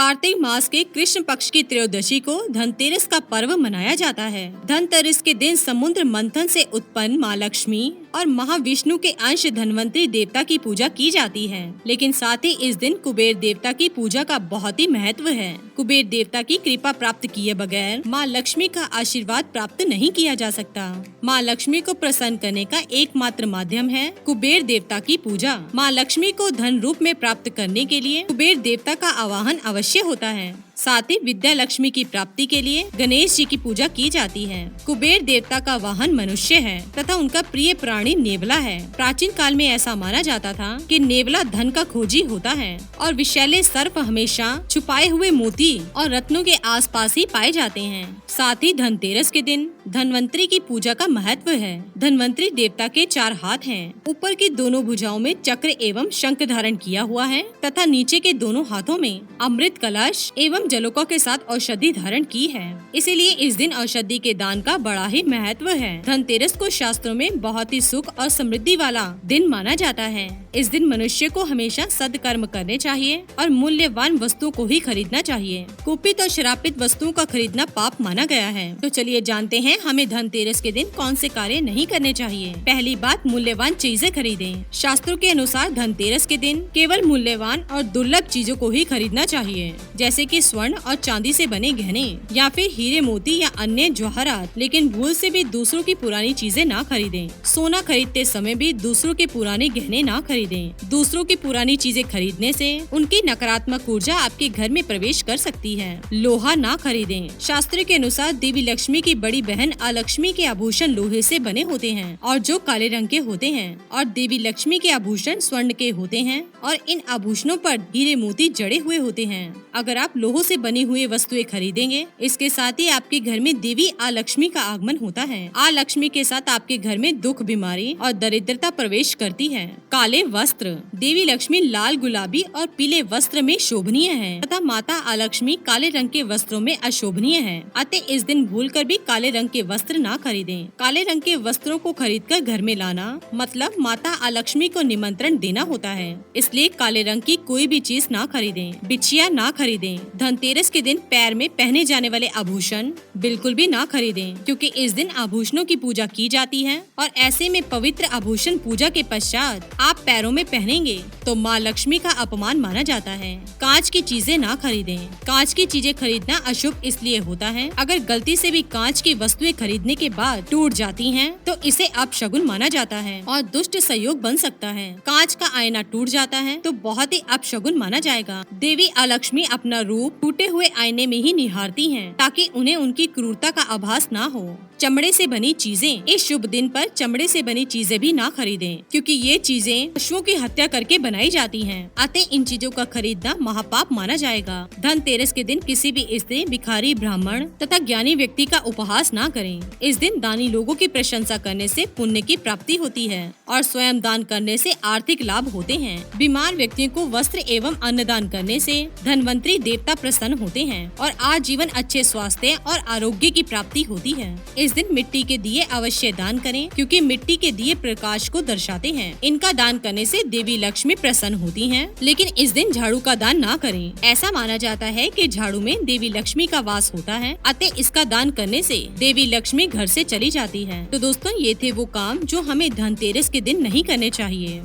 कार्तिक मास के कृष्ण पक्ष की त्रयोदशी को धनतेरस का पर्व मनाया जाता है। धनतेरस के दिन समुद्र मंथन से उत्पन्न माँ लक्ष्मी और महाविष्णु के अंश धनवंतरी देवता की पूजा की जाती है। लेकिन साथ ही इस दिन कुबेर देवता की पूजा का बहुत ही महत्व है। कुबेर देवता की कृपा प्राप्त किए बगैर माँ लक्ष्मी का आशीर्वाद प्राप्त नहीं किया जा सकता। माँ लक्ष्मी को प्रसन्न करने का एकमात्र माध्यम है कुबेर देवता की पूजा। माँ लक्ष्मी को धन रूप में प्राप्त करने के लिए कुबेर देवता का आवाहन अवश्य होता है। साथ ही विद्या लक्ष्मी की प्राप्ति के लिए गणेश जी की पूजा की जाती है। कुबेर देवता का वाहन मनुष्य है तथा उनका प्रिय प्राणी नेवला है। प्राचीन काल में ऐसा माना जाता था कि नेवला धन का खोजी होता है और विषैले सर्प हमेशा छुपाए हुए मोती और रत्नों के आसपास ही पाए जाते हैं। साथ ही धनतेरस के दिन धनवंतरी की पूजा का महत्व है। धनवंतरी देवता के 4 हाथ हैं। ऊपर की दोनों भुजाओं में चक्र एवं शंख धारण किया हुआ है तथा नीचे के दोनों हाथों में अमृत कलश एवं जलोकों के साथ औषधि धारण की है। इसीलिए इस दिन औषधि के दान का बड़ा ही महत्व है। धनतेरस को शास्त्रों में बहुत ही सुख और समृद्धि वाला दिन माना जाता है। इस दिन मनुष्य को हमेशा सदकर्म करने चाहिए और मूल्यवान वस्तुओं को ही खरीदना चाहिए। कुपित और श्रापित वस्तुओं का खरीदना पाप माना गया है। तो चलिए जानते हैं हमें धनतेरस के दिन कौन से कार्य नहीं करने चाहिए। पहली बात, मूल्यवान चीजें खरीदें। शास्त्रों के अनुसार धनतेरस के दिन केवल मूल्यवान और दुर्लभ चीजों को ही खरीदना चाहिए, जैसे कि स्वर्ण और चांदी से बने गहने या फिर हीरे मोती या अन्य जवाहरात। लेकिन भूल से भी दूसरों की पुरानी चीजें ना खरीदें। सोना खरीदते समय भी दूसरों के पुराने गहने ना खरीदें। दूसरों की पुरानी चीजें खरीदने से उनकी नकारात्मक ऊर्जा आपके घर में प्रवेश कर सकती है। लोहा ना खरीदें। शास्त्र के अनुसार देवी लक्ष्मी की बड़ी बहन अलक्ष्मी के आभूषण लोहे से बने होते हैं और जो काले रंग के होते हैं, और देवी लक्ष्मी के आभूषण स्वर्ण के होते हैं और इन आभूषणों पर हीरे मोती जड़े हुए होते हैं। अगर आप लोहों से बनी हुई वस्तुएं खरीदेंगे, इसके साथ ही आपके घर में देवी अलक्ष्मी का आगमन होता है। अलक्ष्मी के साथ आपके घर में दुख, बीमारी और दरिद्रता प्रवेश करती है। काले वस्त्र। देवी लक्ष्मी लाल, गुलाबी और पीले वस्त्र में शोभनीय है तथा माता अलक्ष्मी काले रंग के वस्त्रों में अशोभनीय है। अतः इस दिन भूलकर भी काले रंग के वस्त्र ना खरीदें। काले रंग के वस्त्रों को खरीदकर घर में लाना मतलब माता अलक्ष्मी को निमंत्रण देना होता है। इसलिए काले रंग की कोई भी चीज ना खरीदें। बिछिया ना खरीदें। धनतेरस के दिन पैर में पहने जाने वाले आभूषण बिल्कुल भी ना खरीदें, क्योंकि इस दिन आभूषणों की पूजा की जाती है और ऐसे में पवित्र आभूषण पूजा के पश्चात आप पैरों में पहनेंगे तो माँ लक्ष्मी का अपमान माना जाता है। कांच की चीजें ना खरीदें। कांच की चीजें खरीदना अशुभ इसलिए होता है, अगर गलती से भी कांच की वस्तुएं खरीदने के बाद टूट जाती हैं, तो इसे अपशगुन माना जाता है और दुष्ट संयोग बन सकता है। कांच का आईना टूट जाता है तो बहुत ही अपशगुन माना जाएगा। देवी अलक्ष्मी अपना रूप टूटे हुए आईने में ही निहारती हैं, ताकि उन्हें उनकी क्रूरता का आभास ना हो। चमड़े से बनी चीजें। इस शुभ दिन पर चमड़े से बनी चीजें भी ना खरीदें, क्योंकि ये चीजें पशुओं की हत्या करके बनाई जाती हैं। अतः इन चीजों का खरीदना महापाप माना जाएगा। धनतेरस के दिन किसी भी स्त्री, भिखारी, ब्राह्मण तथा ज्ञानी व्यक्ति का उपहास ना करें। इस दिन दानी लोगों की प्रशंसा करने से पुण्य की प्राप्ति होती है और स्वयं दान करने से आर्थिक लाभ होते हैं। बीमार व्यक्तियों को वस्त्र एवं अन्नदान करने से धनवंतरी देवता प्रसन्न होते हैं और आजीवन अच्छे स्वास्थ्य और आरोग्य की प्राप्ति होती है। इस दिन मिट्टी के दिए अवश्य दान करें, क्योंकि मिट्टी के दिए प्रकाश को दर्शाते हैं। इनका दान करने से देवी लक्ष्मी प्रसन्न होती हैं। लेकिन इस दिन झाड़ू का दान ना करें। ऐसा माना जाता है कि झाड़ू में देवी लक्ष्मी का वास होता है, अतः इसका दान करने से देवी लक्ष्मी घर से चली जाती है। तो दोस्तों, ये थे वो काम जो हमें धनतेरस के दिन नहीं करने चाहिए।